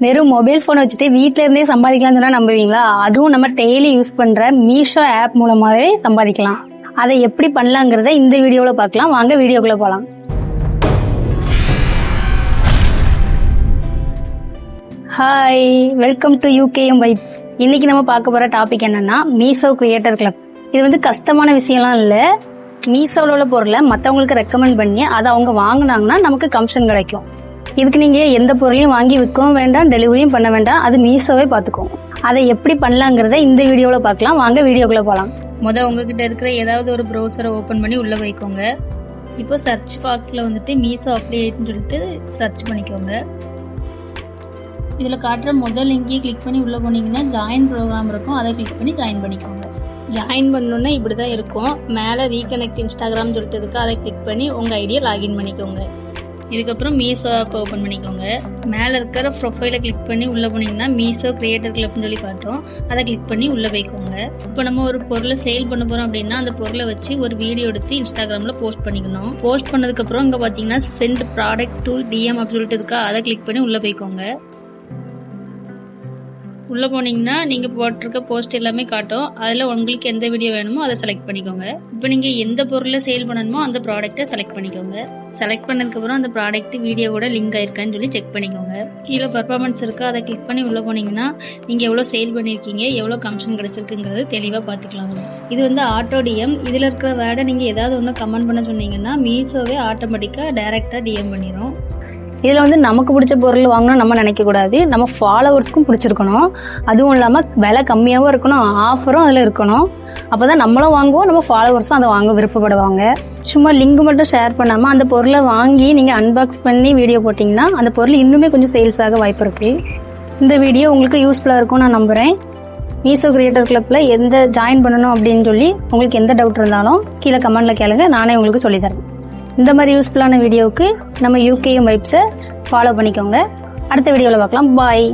வெறும் mobile phone வச்சுட்டு வீட்ல இருந்தே சம்பாதிக்கலாம்னு சொன்னா நம்புவீங்களா? அதுவும் நம்ம டெய்லி யூஸ் பண்ற மீஷோ ஆப் மூலமாவே சம்பாதிக்கலாம். அதை எப்படி பண்ணலாங்கிறத இந்த வீடியோல பார்க்கலாம். வாங்க வீடியோக்குள்ள போலாம். Hi, welcome to UKM vibes. இன்னைக்கு நம்ம பார்க்க போற டாபிக் என்னன்னா மீஷோ கிரியேட்டர் கிளப். இது வந்து கஷ்டமான விஷயம்லாம் இல்ல. மீஷோல உள்ள பொருளை மற்றவங்களுக்கு ரெக்கமெண்ட் பண்ணி அதை அவங்க வாங்கினாங்கன்னா நமக்கு கமிஷன் கிடைக்கும். இதுக்கு நீங்க எந்த பொருளையும் வாங்கி விற்கவும் வேண்டாம், டெலிவரியும் பண்ண வேண்டாம். அது மீஷோவே பார்த்துக்கும். அதை எப்படி பண்ணலாங்கிறத இந்த வீடியோல பார்க்கலாம். வாங்க வீடியோக்குள்ள போலாம். உங்ககிட்ட இருக்கிற ஏதாவது ஒரு ப்ரௌசரை ஓப்பன் பண்ணி உள்ள வைக்கோங்க. இப்போ சர்ச் பாக்ஸ்ல வந்துட்டு மீஷோ அப்டேட்னு சொல்லிட்டு சர்ச் பண்ணிக்கோங்க. இதில் காட்டுற முதல் லிங்கே கிளிக் பண்ணி உள்ளே போனீங்கன்னா ஜாயின் ப்ரோக்ராம் இருக்கும். அதை கிளிக் பண்ணி ஜாயின் பண்ணிக்கோங்க. ஜாயின் பண்ணோன்னா இப்படி தான் இருக்கும். மேலே ரீகனெக்ட் இன்ஸ்டாகிராம் சொல்லிட்டு இருக்கு. அதை கிளிக் பண்ணி உங்கள் ஐடியை லாகின் பண்ணிக்கோங்க. இதுக்கப்புறம் மீஷோ ஆப் ஓப்பன் பண்ணிக்கோங்க. மேலே இருக்கிற ப்ரொஃபைலை கிளிக் பண்ணி உள்ளே போனீங்கன்னா மீஷோ கிரியேட்டர் கிளப்னு சொல்லி காட்டும். அதை கிளிக் பண்ணி உள்ளே வைக்கோங்க. இப்போ நம்ம ஒரு பொருளை சேல் பண்ண போகிறோம் அப்படின்னா அந்த பொருளை வச்சு ஒரு வீடியோ எடுத்து இன்ஸ்டாகிராமில் போஸ்ட் பண்ணிக்கணும். போஸ்ட் பண்ணதுக்கப்புறம் இங்கே பார்த்தீங்கன்னா சென்ட் ப்ராடக்ட் டு டிஎம் அப்படின்னு சொல்லிட்டு இருக்கா. அதை கிளிக் பண்ணி உள்ளே போய்க்கோங்க. உள்ளே போனீங்கன்னா நீங்கள் போட்டிருக்க போஸ்ட் எல்லாமே காட்டும். அதில் உங்களுக்கு எந்த வீடியோ வேணுமோ அதை செலக்ட் பண்ணிக்கோங்க. இப்போ நீங்கள் எந்த பொருளை சேல் பண்ணணுமோ அந்த ப்ராடக்ட்டை செலக்ட் பண்ணிக்கோங்க. செலக்ட் பண்ணதுக்கப்புறம் அந்த ப்ராடக்ட் வீடியோ கூட லிங்க் ஆயிருக்கான்னு சொல்லி செக் பண்ணிக்கோங்க. கீழே பர்ஃபார்மன்ஸ் இருக்குது. அதை கிளிக் பண்ணி உள்ளே போனீங்கன்னா நீங்கள் எவ்வளோ சேல் பண்ணியிருக்கீங்க, எவ்வளோ கமிஷன் கிடச்சிருக்குங்கிறது தெளிவாக பார்த்துக்கலாம். இது வந்து ஆட்டோ டிஎம். இதில் இருக்கிற வேர்டை நீங்கள் ஏதாவது ஒன்று கமெண்ட் பண்ண சொன்னீங்கன்னா மீஷோவே ஆட்டோமேட்டிக்காக டைரெக்டாக டிஎம் பண்ணிடும். இதுல வந்து நமக்கு பிடிச்ச பொருள் வாங்கணும் நம்ம நினைக்க கூடாது. நம்ம ஃபாலோவர்ஸ்க்கும் பிடிச்சிருக்கணும். அதுவும் இல்லாம விலை கம்மியாவும் இருக்கணும், ஆஃபரும் அதுல இருக்கணும். அப்பதான் நம்மளும் வாங்குவோம், நம்ம ஃபாலோவர்ஸும் அதை வாங்க விருப்பப்படுவாங்க. சும்மா லிங்க் மட்டும் ஷேர் பண்ணாம அந்த பொருளை வாங்கி நீங்க அன்பாக்ஸ் பண்ணி வீடியோ போட்டீங்கன்னா அந்த பொருள் இன்னுமே கொஞ்சம் சேல்ஸ் ஆக வாய்ப்பு இருக்கு. இந்த வீடியோ உங்களுக்கு யூஸ்ஃபுல்லா இருக்கும் நான் நம்புறேன். மீஷோ கிரியேட்டர் கிளப்ல எந்த ஜாயின் பண்ணணும் அப்படின்னு சொல்லி உங்களுக்கு எந்த டவுட் இருந்தாலும் கீழே கமெண்ட்ல கேளுங்க, நானே உங்களுக்கு சொல்லி தரேன். இந்த மாதிரி யூஸ்ஃபுல்லான வீடியோவுக்கு நம்ம யூகேஎம் வைப்ஸை ஃபாலோ பண்ணிக்கோங்க. அடுத்த வீடியோவில் பார்க்கலாம். பாய்.